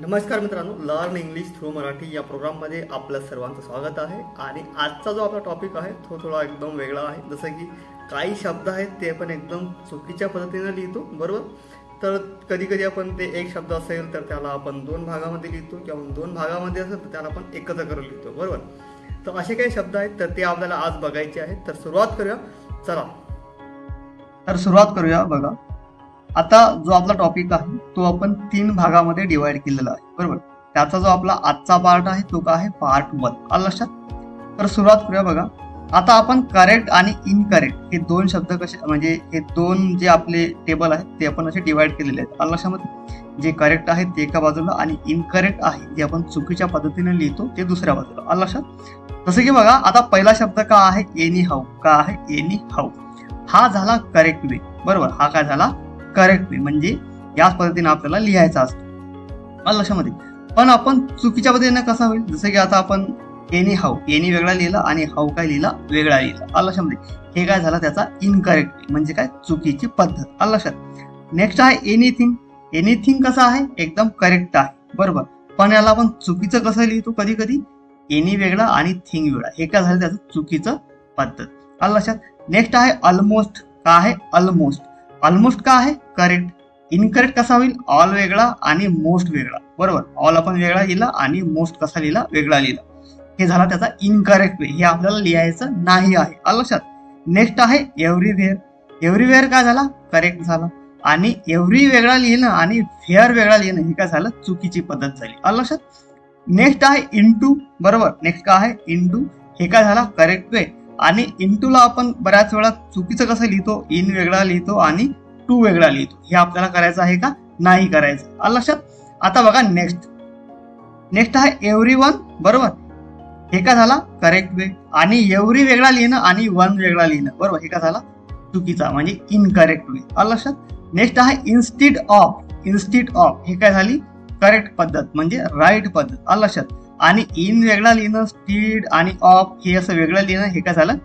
नमस्कार मित्रांनो, learn English through Marathi या प्रोग्राममध्ये आपलं सर्वांचं स्वागत आहे। आणि आजचा जो आपला टॉपिक आहे तो थोडा एकदम वेगळा आहे। जसं की काही शब्द आहेत ते आपण एकदम चुकीच्या पद्धतीने लिहितो, बरोबर। तर कधी कधी आपण ते एक शब्द असेल तर त्याला आपण दोन भागामध्ये लिहितो, किंवा दोन भागामध्ये असेल तर त्याला आपण एकत्र करून लिहितो, बरोबर। तर असे काही शब्द आहेत तर ते आपल्याला आज बघायचे आहेत। तर सुरुवात करूया, चला। तर सुरुवात करूया। बघा, आता जो आपला टॉपिक आहे तो आपण 3 भागामध्ये डिवाइड केलेला आहे, बरोबर। त्याचा जो आपला आजचा पार्ट आहे तो काय आहे, पार्ट 1, आलं लक्षात। तर सुरुवात करूया। बघा, आता आपण करेक्ट आणि इनकरेक्ट हे दोन शब्द कसे, म्हणजे हे दोन जे आपले टेबल आहेत ते आपण असे डिवाइड केलेले आहेत, आलं लक्षामध्ये। जे करेक्ट आहे ते एका बाजूला आणि इनकरेक्ट आहे जे आपण चुकीच्या पद्धतीने लिहितो ते दुसऱ्या बाजूला, आलं लक्षात। जसं की बघा, आता पहिला शब्द का आहे, एनी हाऊ, का आहे एनी हाऊ, हा झाला करेक्ट वे, बरोबर। हा काय झाला, करेक्ट वे, म्हणजे याच पद्धतीने आपल्याला लिहायचा असतो, आलं लक्षामध्ये। पण आपण चुकीच्या पद्धतीने कसा होईल, जसं की आता आपण एनी हाऊ, एनी वेगळा लिहिला आणि हाऊ काय लिहिला, वेगळा लिहिला, आलं लक्षामध्ये। हे काय झालं, त्याचा इनकरेक्ट वे, म्हणजे काय, चुकीची पद्धत, आलं लक्षात। नेक्स्ट आहे एनीथिंग। एनीथिंग कसा आहे, एकदम करेक्ट आहे, बरोबर। पण याला आपण चुकीचं कसं लिहितो, कधी कधी एनी वेगळा आणि थिंग वेगळा, हे काय झालं त्याचं चुकीचं पद्धत, आलं लक्षात। नेक्स्ट आहे ऑलमोस्ट। का आहे, ऑलमोस्ट। ऑलमोस्ट का आहे, करेक्ट। इनकरेक्ट कसा होईल, ऑल वेगळा आणि मोस्ट वेगळा, बरोबर। ऑल आपण वेगळा लिहिला आणि मोस्ट कसा लिहिला, वेगळा लिहिला, हे झाला त्याचा इनकरेक्ट वे, हे आपल्याला लिहायचं नाही आहे, आलं लक्षात। नेक्स्ट आहे एव्हरीवेअर। एव्हरीवेअर काय झाला, करेक्ट झाला। आणि एव्हरी वेगळा लिहिणं आणि फेअर वेगळा लिहिणं हे काय झालं, चुकीची पद्धत झाली, आलं लक्षात। नेक्स्ट आहे इनटू, बरोबर। नेक्स्ट काय आहे, इनटू, हे काय झाला, करेक्ट वे। आणि इनटूला आपण बऱ्याच वेळा चुकीचं कसं लिहितो, इन वेगळा लिहितो आणि टू वेगळा लिहितो, हे आपल्याला करायचं आहे का, नाही करायचं, आलं लक्षात। आता बघा नेक्स्ट आहे एव्हरीवन, बरोबर। हे काय झाला, करेक्ट वे। आणि एव्हरी वेगळा लिहिणं आणि वन वेगळा लिहिणं, बरोबर, हे काय झाला, चुकीचा, म्हणजे इनकरेक्ट वे, आलं लक्षात। नेक्स्ट आहे इन्स्टिड ऑफ। इन्स्टिड ऑफ हे काय झाली, करेक्ट पद्धत, म्हणजे राईट पद्धत, आलं लक्षात। आणि इन वेगळा लिहिणं, स्टीड आणि ऑफ हे असं वेगळं लिहिणं, हे काय झालं,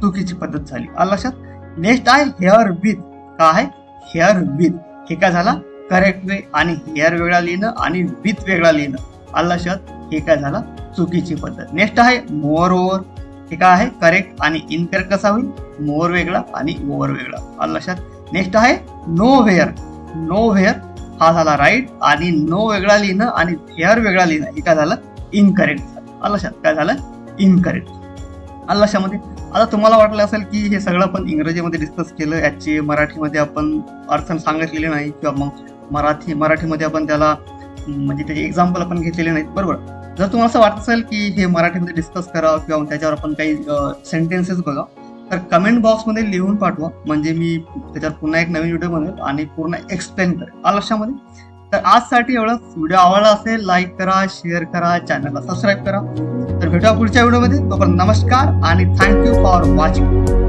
चुकीची पद्धत झाली, आलं लक्षात। नेक्स्ट आहे हेअर विथ। का आहे, हेअर विथ, हे काय झाला, करेक्ट वे। आणि हेअर वेगळा लिहिणं आणि विथ वेगळा लिहिणं, आलं लक्षात, हे काय झालं, चुकीची पद्धत। नेक्स्ट आहे मोर ओव्हर। हे काय आहे, करेक्ट। आणि इनकरेक्ट कसा होईल, मोर वेगळा आणि ओव्हर वेगळा, आलं लक्षात। नेक्स्ट आहे नो व्हेअर। नो व्हेअर हा झाला राईट, आणि नो वेगळा लिहिणं आणि हेअर वेगळा लिहिणं, हे काय झालं, इनकरेक्ट झालं, आलं लक्षात, काय झालं, इनकरेक्ट, आलं लक्षामध्ये। आता तुम्हाला वाटलं असेल की हे सगळं आपण इंग्रजीमध्ये डिस्कस केलं, याचे मराठीमध्ये आपण अर्थ सांगितलेले नाही, किंवा मग मराठीमध्ये आपण त्याला म्हणजे त्याचे एक्झाम्पल आपण घेतलेले नाहीत, बरोबर। जर तुम्हाला असं वाटत असेल की हे मराठीमध्ये डिस्कस करा किंवा त्याच्यावर आपण काही सेंटेन्सेस बघा, तर कमेंट बॉक्समध्ये लिहून पाठवा, म्हणजे मी त्याच्यावर पुन्हा एक नवीन व्हिडिओ बनवेल आणि पूर्ण एक्सप्लेन करेल, आलं लक्षामध्ये। तर आजसाठी एवढंच। व्हिडिओ आवडला असेल लाईक करा, शेअर करा, चॅनलला सबस्क्राईब करा। तर भेटूया पुढच्या व्हिडिओमध्ये, तोपर्यंत नमस्कार आणि थँक्यू फॉर वॉचिंग।